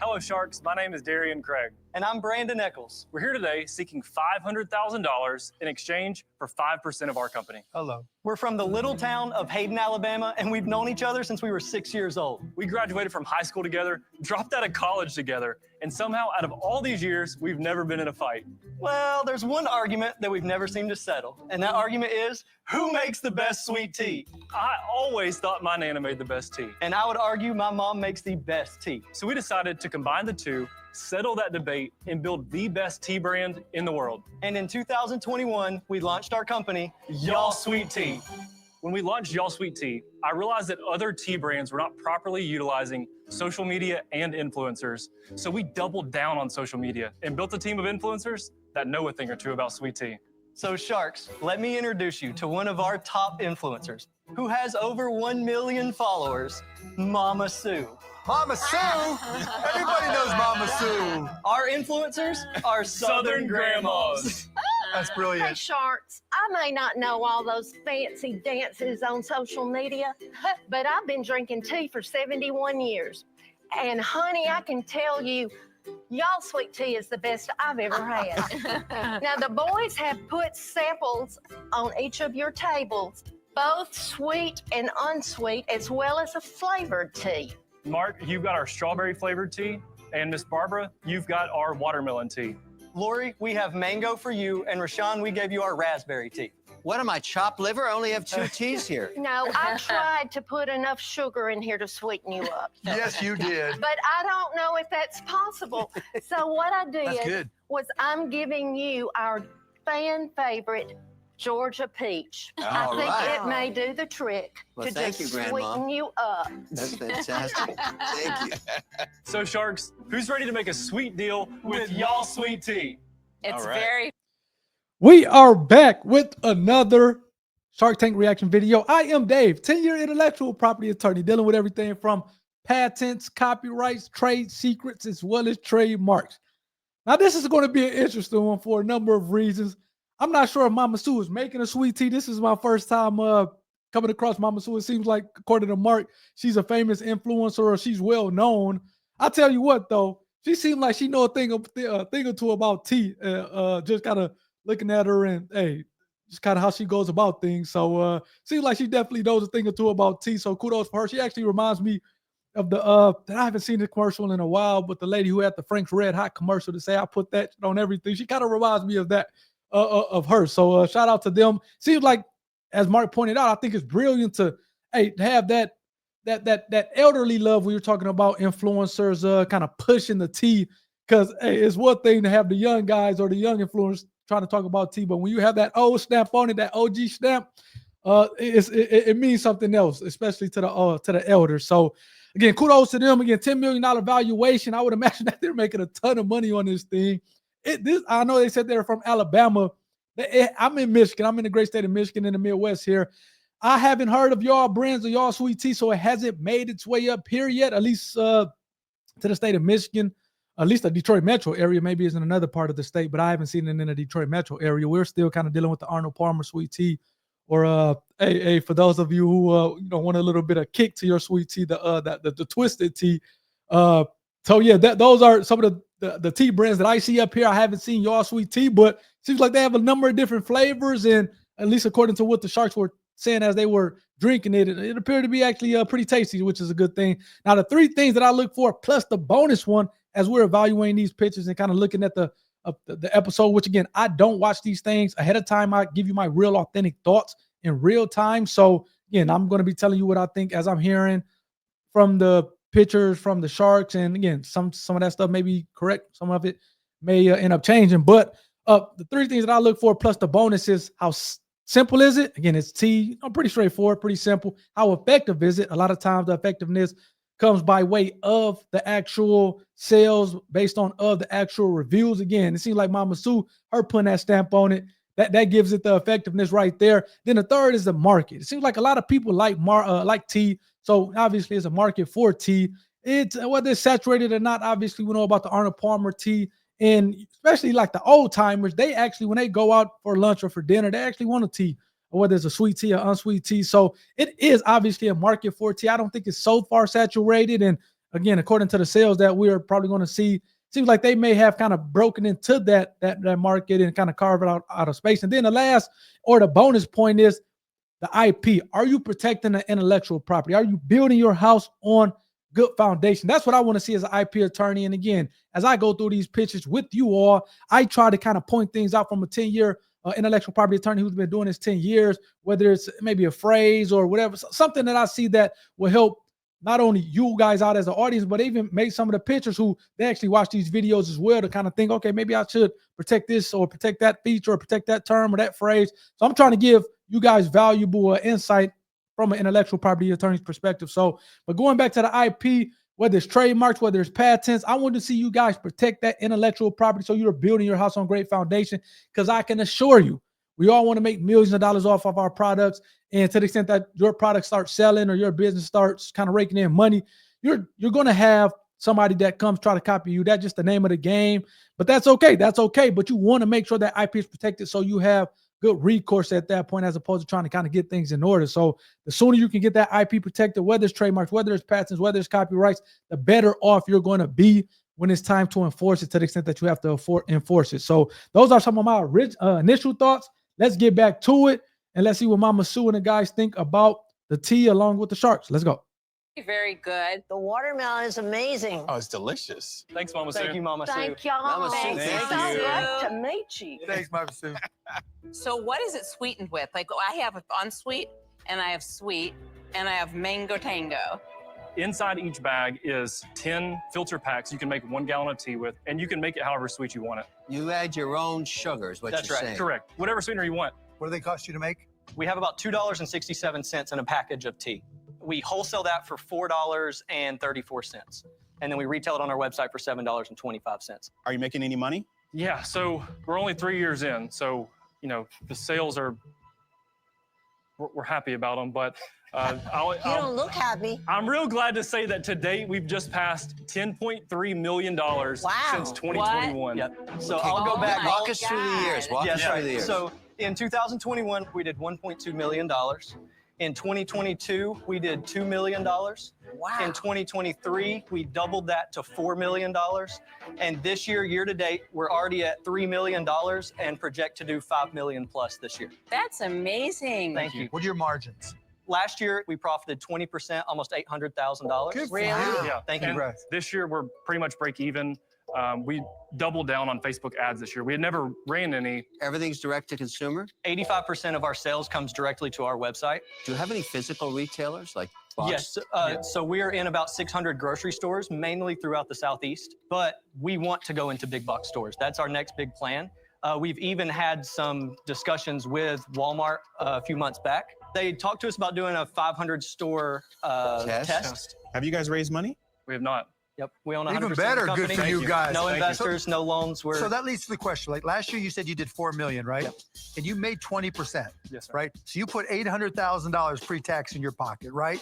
Hello, Sharks. My name is Darian Craig. And I'm Brandon Eccles. We're here today seeking $500,000 in exchange for 5% of our company. Hello. We're from the little town of Hayden, Alabama, and we've known each other since we were 6 years old. We graduated from high school together, dropped out of college together, and somehow out of all these years, we've never been in a fight. Well, there's one argument that we've never seemed to settle, and that argument is, who makes the best sweet tea? I always thought my Nana made the best tea. And I would argue my mom makes the best tea. So we decided to combine the two, settle that debate, and build the best tea brand in the world. And in 2021, we launched our company, Yall Sweet Tea. When we launched Yall Sweet Tea, I realized that other tea brands were not properly utilizing social media and influencers. So we doubled down on social media and built a team of influencers that know a thing or two about sweet tea. So Sharks, let me introduce you to one of our top influencers who has over 1 million followers, Mama Sue. Mama Sue? Everybody knows Mama Sue. Our influencers are Southern grandmas. That's Hey, brilliant. Sharks, I may not know all those fancy dances on social media, but I've been drinking tea for 71 years. And honey, I can tell you, Yall Sweet Tea is the best I've ever had. Now, the boys have put samples on each of your tables, both sweet and unsweet, as well as a flavored tea. Mark, you've got our strawberry flavored tea, and Miss Barbara, you've got our watermelon tea. Lori, we have mango for you, and Rashawn, we gave you our raspberry tea. What am I, chopped liver? I only have 2 teas here. No, I tried to put enough sugar in here to sweeten you up. Yes, you did. But I don't know if that's possible. So what I That's did good. was I'm giving you our fan favorite Georgia peach. I All think right. it may do the trick Well, to thank just you, Grandma. sweeten you up. That's fantastic. Thank you. So Sharks, who's ready to make a sweet deal with Yall Sweet Tea? It's All right. very We are back with another Shark Tank reaction video. I am Dave, 10-year intellectual property attorney, dealing with everything from patents, copyrights, trade secrets, as well as trademarks. Now, this is going to be an interesting one for a number of reasons. I'm not sure if Mama Sue is making a sweet tea. This is my first time coming across Mama Sue. It seems like, according to Mark, she's a famous influencer or she's well known. I'll tell you what, though, she seemed like she know a thing or two about tea. Just kind of looking at her and, hey, just kind of how she goes about things. So seems like she definitely knows a thing or two about tea. So kudos for her. She actually reminds me of the that I haven't seen the commercial in a while, but the lady who had the Frank's Red Hot commercial to say I put that on everything. She kind of reminds me of that of her. So shout out to them. Seems like, as Mark pointed out, I think it's brilliant to have that elderly love we were talking about, influencers kind of pushing the tea, because it's one thing to have the young guys or the young influencers trying to talk about tea, but when you have that old stamp on it, that OG stamp, it means something else, especially to the elders. So again, kudos to them. Again, $10 million valuation. I would imagine that they're making a ton of money on this thing. I know they said they're from Alabama. I'm in Michigan. I'm in the great state of Michigan in the Midwest here. I haven't heard of Yall brands or Yall Sweet Tea, so it hasn't made its way up here yet, at least to the state of Michigan. At least the Detroit metro area, maybe is in another part of the state, but I haven't seen it in the Detroit metro area. We're still kind of dealing with the Arnold Palmer Sweet Tea, or for those of you who want a little bit of kick to your sweet tea, the twisted tea. So yeah, those are some of the tea brands that I see up here. I haven't seen Yall Sweet Tea, but seems like they have a number of different flavors, and at least according to what the Sharks were saying as they were drinking it, it appeared to be actually pretty tasty, which is a good thing. Now, the 3 things that I look for, plus the bonus one, as we're evaluating these pictures and kind of looking at the episode, which again, I don't watch these things ahead of time. I give you my real authentic thoughts in real time. So again, I'm going to be telling you what I think as I'm hearing from the pictures from the Sharks. And again, some of that stuff may be correct. Some of it may end up changing. But the 3 things that I look for, plus the bonus, is how simple is it? Again, it's tea. Pretty straightforward, pretty simple. How effective is it? A lot of times the effectiveness comes by way of the actual sales, based on the actual reviews. Again, it seems like Mama Sue, her putting that stamp on it, that gives it the effectiveness right there. Then the third is the market. It seems like a lot of people like tea, so obviously it's a market for tea. It's whether it's saturated or not. Obviously, we know about the Arnold Palmer tea, and especially like the old timers, they actually, when they go out for lunch or for dinner, they actually want a tea, or whether it's a sweet tea or unsweet tea. So it is obviously a market for tea. I don't think it's so far saturated. And again, according to the sales that we're probably going to see, seems like they may have kind of broken into that market and kind of carved out of space. And then the last or the bonus point is the IP. Are you protecting the intellectual property? Are you building your house on good foundation? That's what I want to see as an IP attorney. And again, as I go through these pitches with you all, I try to kind of point things out from a 10-year intellectual property attorney who's been doing this 10 years, whether it's maybe a phrase or whatever, something that I see that will help not only you guys out as an audience, but even maybe some of the pitchers who they actually watch these videos as well to kind of think, okay, maybe I should protect this or protect that feature or protect that term or that phrase. So I'm trying to give you guys valuable insight from an intellectual property attorney's perspective. So, but going back to the IP, whether it's trademarks, whether it's patents, I want to see you guys protect that intellectual property so you're building your house on great foundation, because I can assure you, we all want to make millions of dollars off of our products. And to the extent that your product starts selling or your business starts kind of raking in money, you're going to have somebody that comes try to copy you. That's just the name of the game. But that's okay. That's okay. But you want to make sure that IP is protected so you have good recourse at that point, as opposed to trying to kind of get things in order. So the sooner you can get that IP protected, whether it's trademarks, whether it's patents, whether it's copyrights, the better off you're going to be when it's time to enforce it, to the extent that you have to enforce it. So those are some of my initial thoughts. Let's get back to it, and let's see what Mama Sue and the guys think about the tea along with the sharks. Let's go. Very good. The watermelon is amazing. Oh, it's delicious. Thanks, Mama Sue. Thank you, Mama Sue. Thank y'all. Mama Sue, It's thank so you. great to meet you. Thanks, Mama Sue. So what is it sweetened with? Like I have unsweet, and I have sweet, and I have mango tango. Inside each bag is 10 filter packs you can make 1 gallon of tea with, and you can make it however sweet you want it. You add your own sugars, what That's you're right. saying. Correct. Whatever sweetener you want. What do they cost you to make? We have about $2.67 in a package of tea. We wholesale that for $4.34. And then we retail it on our website for $7.25. Are you making any money? Yeah, so we're only 3 years in, so the sales are we're happy about them, but You don't look happy. I'm real glad to say that to date we've just passed $10.3 million since 2021. Yep. So I'll go back. Walk us through the years. Walk us through the years. So in 2021, we did $1.2 million. In 2022, we did $2 million. Wow. In 2023, we doubled that to $4 million. And this year to date, we're already at $3 million and project to do $5 million plus this year. That's amazing. Thank you. What are your margins? Last year, we profited 20%, almost $800,000. Good for Really? you. Yeah. Thank you. And Congrats. this year we're pretty much break even. We doubled down on Facebook ads this year. We had never ran any. Everything's direct to consumer. 85% of our sales comes directly to our website. Do you have any physical retailers like box? Yes, so we're in about 600 grocery stores, mainly throughout the Southeast, but we want to go into big box stores. That's our next big plan. We've even had some discussions with Walmart a few months back. They talked to us about doing a 500 store test. Have you guys raised money? We have not. Yep, we own 100% Even of the better, company. good for you guys. No Thank you. investors, no loans. So that leads to the question. Like last year, you said you did $4 million, right? Yep. And you made 20%, Yes, sir. right? So you put $800,000 pre-tax in your pocket, right?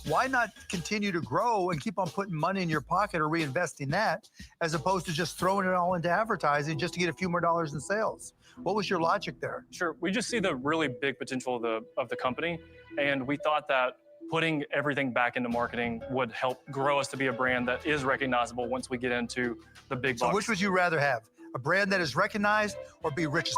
Why not continue to grow and keep on putting money in your pocket or reinvesting that, as opposed to just throwing it all into advertising just to get a few more dollars in sales? What was your logic there? Sure. We just see the really big potential of the company, and we thought that putting everything back into marketing would help grow us to be a brand that is recognizable once we get into the big So box. which would you rather have? A brand that is recognized or be rich as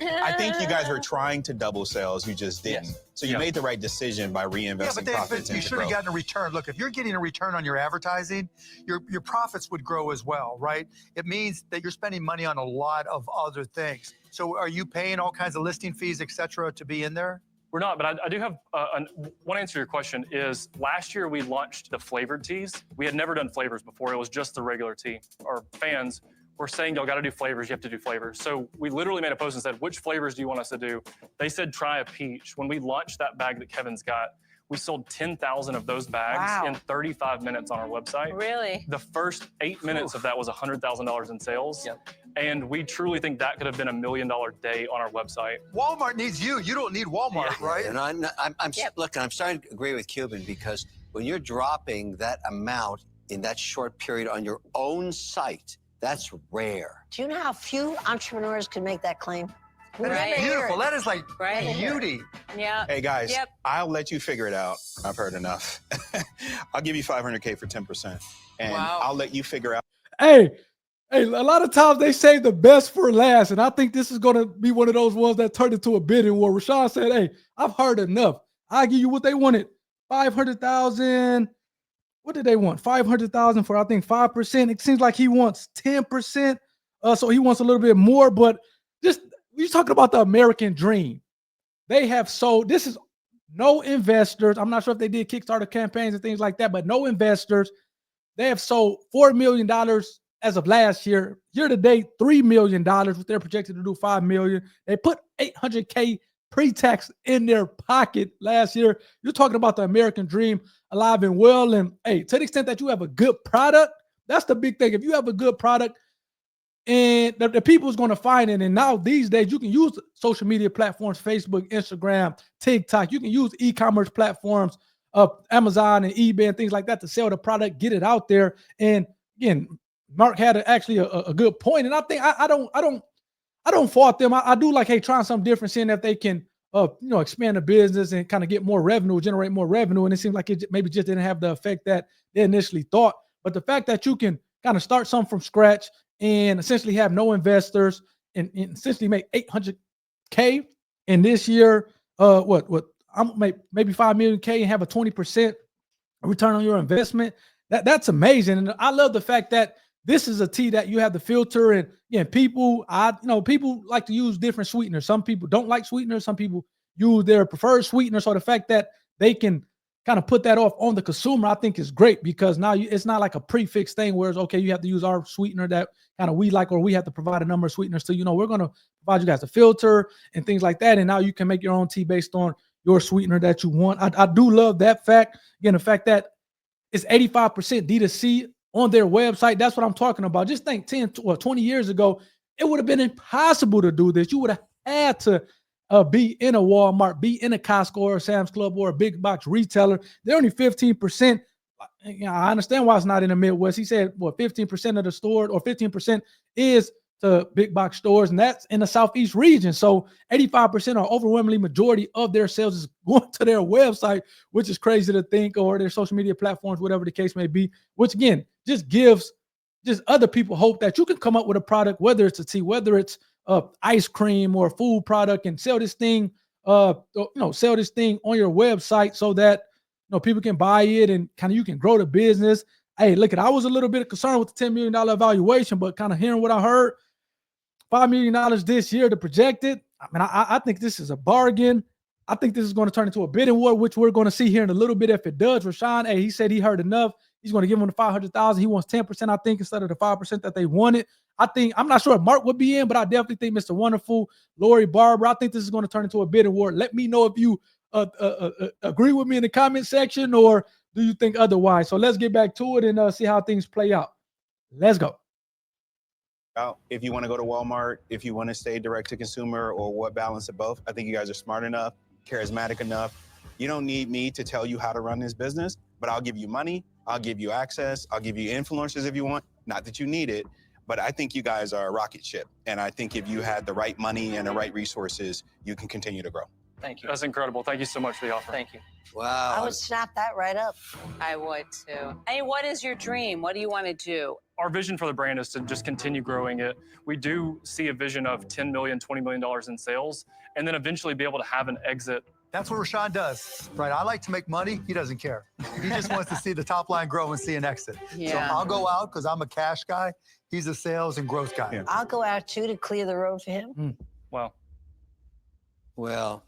I think you guys were trying to double sales. You just didn't. Yes. So you Yeah. made the right decision by reinvesting profits you into should have growth. gotten a return. Look, if you're getting a return on your advertising, your profits would grow as well, right? It means that you're spending money on a lot of other things. So are you paying all kinds of listing fees, et cetera, to be in there? We're not, but I do have one answer to your question is last year we launched the flavored teas. We had never done flavors before. It was just the regular tea. Our fans were saying, y'all got to do flavors. You have to do flavors. So we literally made a post and said, which flavors do you want us to do? They said, try a peach. When we launched that bag that Kevin's got, we sold 10,000 of those bags Wow. in 35 minutes on our website. Really? The first 8 minutes of that was $100,000 in sales. Yep. And we truly think that could have been $1 million day on our website. Walmart needs you. You don't need Walmart, right? And look, I'm starting to agree with Cuban, because when you're dropping that amount in that short period on your own site, that's rare. Do you know how few entrepreneurs can make that claim? Right. Beautiful. That is like Right. beauty. Yeah. Hey guys, Yep. I'll let you figure it out. I've heard enough. I'll give you 500K for 10%, and Wow. I'll let you figure out. Hey, a lot of times they save the best for last, and I think this is going to be one of those ones that turned into a bidding war. Rashawn said, "Hey, I've heard enough. I'll give you what they wanted, 500,000. What did they want? 500,000 for I think 5%. It seems like he wants 10%. So he wants a little bit more. But just you're talking about the American dream. They have sold. This is no investors. I'm not sure if they did Kickstarter campaigns and things like that, but no investors. They have sold $4 million as of last year. Year to date, $3 million, what they're projected to do $5 million. They put 800K pre-tax in their pocket last year. You're talking about the American dream alive and well. And hey, to the extent that you have a good product, that's the big thing. If you have a good product and the people's going to find it, and now these days you can use social media platforms, Facebook, Instagram, TikTok. You can use e-commerce platforms, Amazon and eBay and things like that to sell the product, get it out there. And again, Mark had actually a good point, and I think I don't fault them. I do like, hey, trying something different, seeing if they can, expand the business and kind of get more revenue, generate more revenue. And it seems like it maybe just didn't have the effect that they initially thought. But the fact that you can kind of start something from scratch and essentially have no investors and essentially make 800K in this year, I'm maybe 5 million K and have a 20% return on your investment. That's amazing. And I love the fact that this is a tea that you have the filter, and people like to use different sweeteners. Some people don't like sweeteners. Some people use their preferred sweetener. So the fact that they can kind of put that off on the consumer, I think is great, because now it's not like a prefix thing where it's okay, you have to use our sweetener that kind of we like, or we have to provide a number of sweeteners. So, we're going to provide you guys a filter and things like that. And now you can make your own tea based on your sweetener that you want. I do love that fact. Again, the fact that it's 85% D2C on their website. That's what I'm talking about. Just think 10 or 20 years ago, it would have been impossible to do this. You would have had to be in a Walmart, be in a Costco or a Sam's Club or a big box retailer. They're only 15%. I understand why it's not in the Midwest. He said, 15% of the store, or 15% is to big box stores, and that's in the Southeast region. So 85% or overwhelmingly majority of their sales is going to their website, which is crazy to think, or their social media platforms, whatever the case may be, which again, just gives just other people hope that you can come up with a product, whether it's a tea, whether it's ice cream or a food product, and sell this thing, sell this thing on your website so that people can buy it and kind of you can grow the business. Hey, look, I was a little bit concerned with the $10 million evaluation, but kind of hearing what I heard, $5 million this year to project it. I mean, I think this is a bargain. I think this is going to turn into a bidding war, which we're going to see here in a little bit if it does. Rashawn, hey, he said he heard enough. He's going to give him the 500,000. He wants 10%, I think, instead of the 5% that they wanted. I'm not sure if Mark would be in, but I definitely think Mr. Wonderful, Lori, Barbara, I think this is going to turn into a bidding war. Let me know if you agree with me in the comment section, or do you think otherwise? So let's get back to it and see how things play out. Let's go. If you want to go to Walmart, if you want to stay direct to consumer, or what balance of both. I think you guys are smart enough, charismatic enough. You don't need me to tell you how to run this business, but I'll give you money. I'll give you access. I'll give you influencers if you want. Not that you need it, but I think you guys are a rocket ship. And I think if you had the right money and the right resources, you can continue to grow. Thank you. That's incredible. Thank you so much for the offer. Thank you. Wow. I would snap that right up. I would too. Hey, what is your dream? What do you want to do? Our vision for the brand is to just continue growing it. We do see a vision of $10 million, $20 million in sales, and then eventually be able to have an exit. That's what Rashawn does, right? I like to make money. He doesn't care. He just wants to see the top line grow and see an exit. Yeah. So I'll go out because I'm a cash guy. He's a sales and growth guy. Yeah. I'll go out too to clear the road for him. Wow. Well,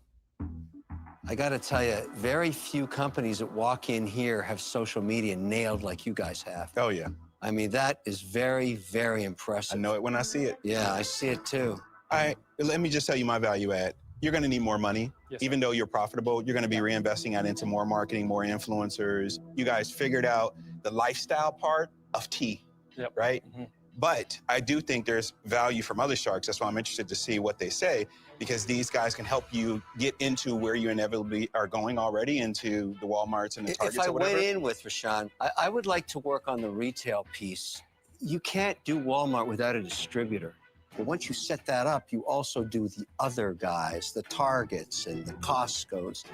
I got to tell you, very few companies that walk in here have social media nailed like you guys have. Oh, yeah. I mean, that is very, very impressive. I know it when I see it. Yeah, I see it too. Let me just tell you my value add. You're going to need more money. Yes, Even though you're profitable, you're going to be reinvesting that into more marketing, more influencers. You guys figured out the lifestyle part of tea, Yep. right? Mhm. But I do think there's value from other sharks. That's why I'm interested to see what they say, because these guys can help you get into where you inevitably are going already, into the Walmarts and the Targets If I or whatever. went in with Rashawn, I would like to work on the retail piece. You can't do Walmart without a distributor. But once you set that up, you also do the other guys, the Targets and the Costcos.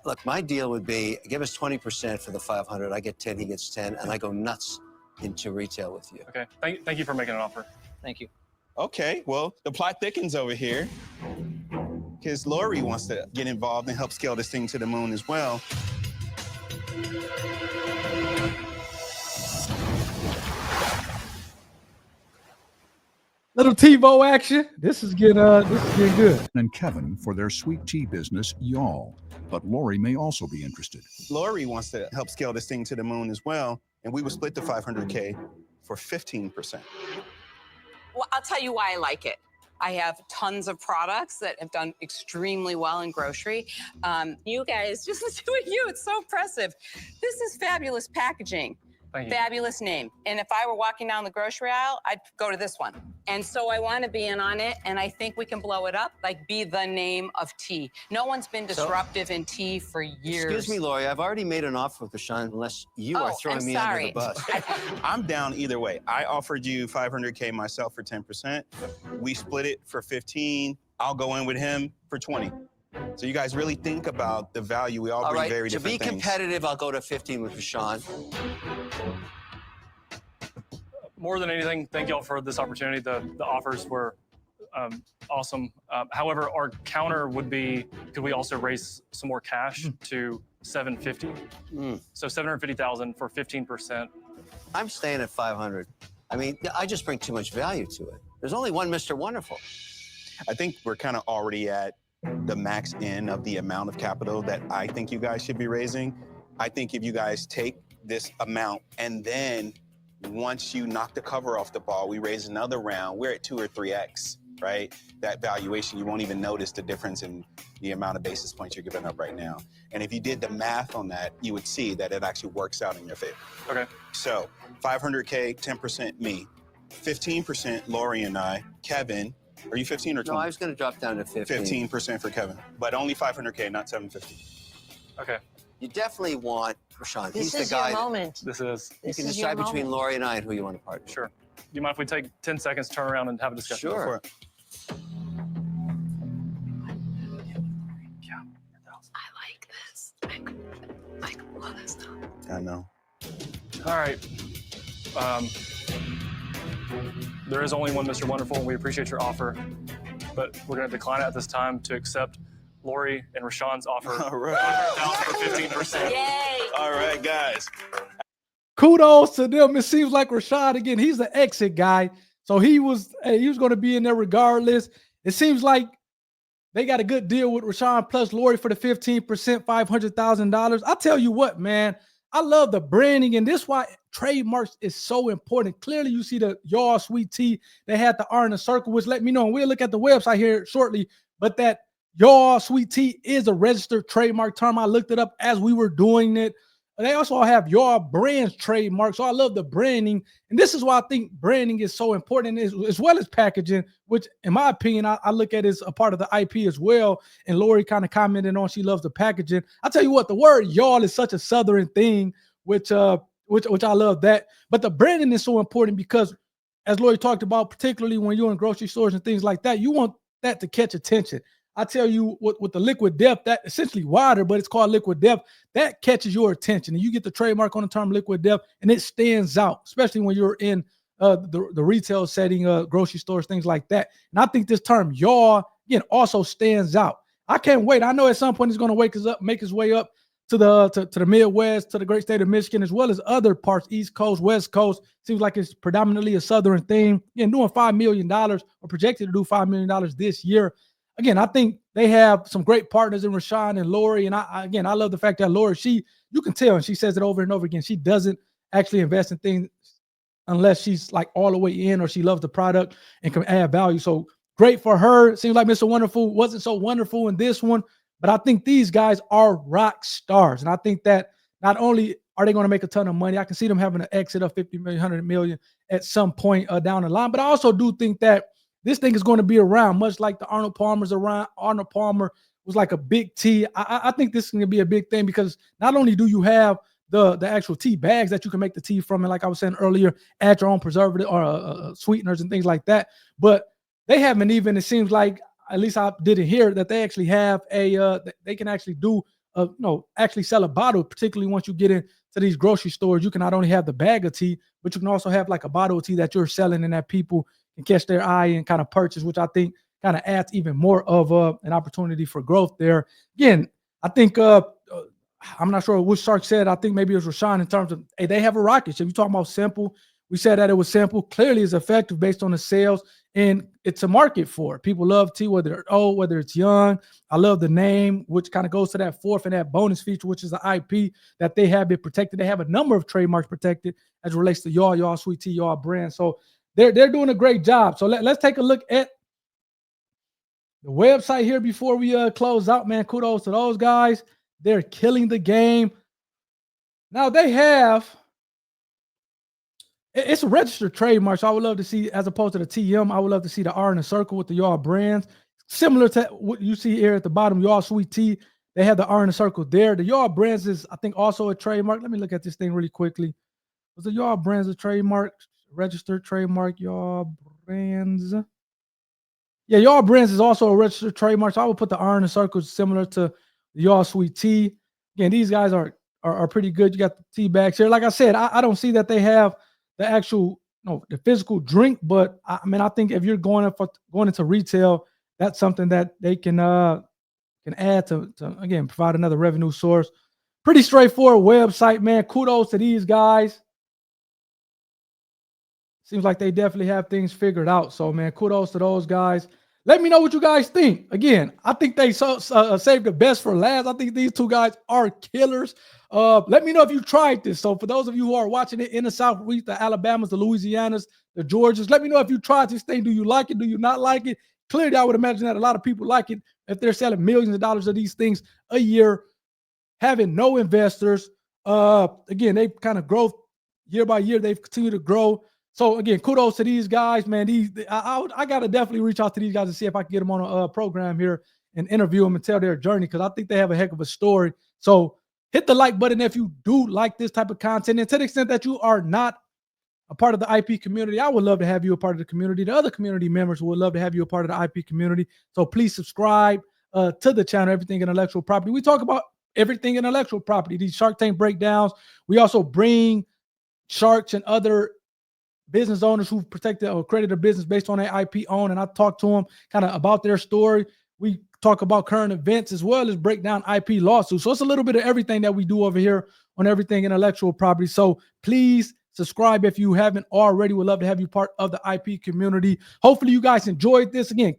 Look, my deal would be give us 20% for the 500. I get 10, he gets 10, and I go nuts into retail with you. Okay. Thank you for making an offer. Thank you. Okay, well, the plot thickens over here because Lori wants to get involved and help scale this thing to the moon as well. Little TiVo action. This is getting good. And Kevin for their sweet tea business, Yall. But Lori may also be interested. Lori wants to help scale this thing to the moon as well, and we would split the 500K for 15%. Well, I'll tell you why I like it. I have tons of products that have done extremely well in grocery. You guys, just listen to you. It's so impressive. This is fabulous packaging. Thank you. Fabulous name. And if I were walking down the grocery aisle, I'd go to this one. And so I want to be in on it, and I think we can blow it up, like be the name of tea. No one's been disruptive in tea for years. Excuse me, Lori, I've already made an offer with Rashawn, unless you are throwing me under the bus. I'm down either way. I offered you 500K myself for 10%. We split it for 15. I'll go in with him for 20. So you guys really think about the value. We all bring very different things. To be competitive, I'll go to 15 with Rashawn. More than anything, thank y'all for this opportunity. The offers were awesome. However, our counter would be, could we also raise some more cash to 750? So 750,000 for 15%. I'm staying at 500. I mean, I just bring too much value to it. There's only one Mr. Wonderful. I think we're kind of already at the max end of the amount of capital that I think you guys should be raising. I think if you guys take this amount and then once you knock the cover off the ball, we raise another round, we're at 2 or 3x, right? That valuation, you won't even notice the difference in the amount of basis points you're giving up right now. And if you did the math on that, you would see that it actually works out in your favor. Okay. So 500K, 10% me, 15% Lori and I, Kevin. Are you 15 or 20? No, I was going to drop down to 15. 15% for Kevin, but only 500K, not 750. Okay. You definitely want Rashawn. This He's is the guy. your moment. This is. You This can is your decide between moment. Lori and I and who you want to partner. Sure. Do you mind if we take 10 seconds, turn around, and have a discussion? Sure. Go for it. I like this. I love this stuff. I know. All right. There is only one Mr. Wonderful, and we appreciate your offer, but we're going to decline it at this time to accept Lori and Rashawn's offer. All right. For 15%. Yay! All right, guys. Kudos to them. It seems like Rashad, again, he's the exit guy. So he was going to be in there regardless. It seems like they got a good deal with Rashawn plus Lori for the 15%, $500,000. I'll tell you what, man, I love the branding, and this is why trademarks is so important. Clearly, you see the Yall Sweet Tea. They had the R in a circle, which let me know, and we'll look at the website here shortly, but that Yall Sweet Tea is a registered trademark term. I looked it up as we were doing it. They also have Yall Brands trademark, so I love the branding, and this is why I think branding is so important, as well as packaging, which, in my opinion, I look at as a part of the IP as well. And Lori kind of commented on she loves the packaging. I'll tell you what, the word Yall is such a Southern thing, which I love that. But the branding is so important because, as Lori talked about, particularly when you're in grocery stores and things like that, you want that to catch attention. I tell you, with the liquid depth, that essentially water, but it's called liquid depth, that catches your attention. And you get the trademark on the term liquid depth, and it stands out, especially when you're in the retail setting, grocery stores, things like that. And I think this term Yall, again, also stands out. I can't wait. I know at some point it's going to make his way up to the Midwest, to the great state of Michigan, as well as other parts, East Coast, West Coast. Seems like it's predominantly a Southern thing. Again, doing $5 million, or projected to do $5 million this year. Again, I think they have some great partners in Rashawn and Lori. And I love the fact that Lori, you can tell, and she says it over and over again, she doesn't actually invest in things unless she's like all the way in, or she loves the product and can add value. So great for her. Seems like Mr. Wonderful wasn't so wonderful in this one, but I think these guys are rock stars. And I think that not only are they going to make a ton of money, I can see them having an exit of 50 million, 100 million at some point down the line. But I also do think that this thing is going to be around, much like the Arnold Palmer's around. Arnold Palmer was like a big tea. I think this is going to be a big thing because not only do you have the actual tea bags that you can make the tea from, and like I was saying earlier, add your own preservative or sweeteners and things like that, but they haven't even, it seems like, at least I didn't hear that they actually have they can actually do, actually sell a bottle, particularly once you get into these grocery stores. You can not only have the bag of tea, but you can also have like a bottle of tea that you're selling and that people can catch their eye and kind of purchase, which I think kind of adds even more of an opportunity for growth there. Again, I think I'm not sure which Shark said. I think maybe it was Rashawn in terms of, hey, they have a rocket ship. You talking about simple. We said that it was simple. Clearly, it's effective based on the sales, and it's a market for it. People love tea, whether they're old, whether it's young. I love the name, which kind of goes to that fourth and that bonus feature, which is the IP that they have it protected. They have a number of trademarks protected as it relates to Yall Sweet Tea, Yall brand. So they're doing a great job. So let's take a look at the website here before we close out, man. Kudos to those guys. They're killing the game. Now they have, it's a registered trademark, so I would love to see, as opposed to the TM, I would love to see the R in a circle with the Yall brands. Similar to what you see here at the bottom, Yall Sweet Tea. They have the R in a circle there. The Yall brands is, I think, also a trademark. Let me look at this thing really quickly. Was the Yall brands a trademark? Registered trademark, Yall brands. Yeah, Yall brands is also a registered trademark, so I would put the R in the circle similar to the Yall Sweet Tea. Again, these guys are pretty good. You got the tea bags here. Like I said, I don't see that they have the actual, the physical drink, but I mean, I think if you're going into retail, that's something that they can add to again provide another revenue source. Pretty straightforward website, man. Kudos to these guys. Seems like they definitely have things figured out. So, man, kudos to those guys. Let me know what you guys think. Again, I think they saved the best for last. I think these two guys are killers. Let me know if you tried this. So for those of you who are watching it in the Southeast, the Alabamas, the Louisianas, the Georgias, let me know if you tried this thing. Do you like it? Do you not like it? Clearly, I would imagine that a lot of people like it if they're selling millions of dollars of these things a year, having no investors. Again, they kind of grow year by year. They've continued to grow. So again, kudos to these guys, man. I gotta definitely reach out to these guys and see if I can get them on a program here and interview them and tell their journey, because I think they have a heck of a story. So hit the like button if you do like this type of content, and to the extent that you are not a part of the IP community, I would love to have you a part of the community. The other community members would love to have you a part of the IP community. So please subscribe to the channel, Everything Intellectual Property. We talk about everything intellectual property. These Shark Tank breakdowns. We also bring sharks and other business owners who've protected or created a business based on their IP own, and I talk to them kind of about their story. We talk about current events as well as break down IP lawsuits. So it's a little bit of everything that we do over here on Everything Intellectual Property. So please subscribe if you haven't already. We'd love to have you part of the IP community. Hopefully you guys enjoyed this. Again,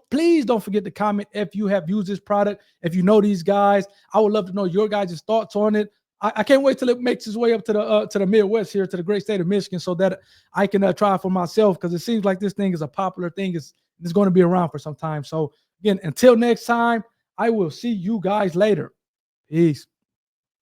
please don't forget to comment if you have used this product, if you know these guys. I would love to know your guys' thoughts on it. I can't wait till it makes its way up to the Midwest here, to the great state of Michigan, so that I can try it for myself, because it seems like this thing is a popular thing. It's going to be around for some time. So again, until next time, I will see you guys later. Peace.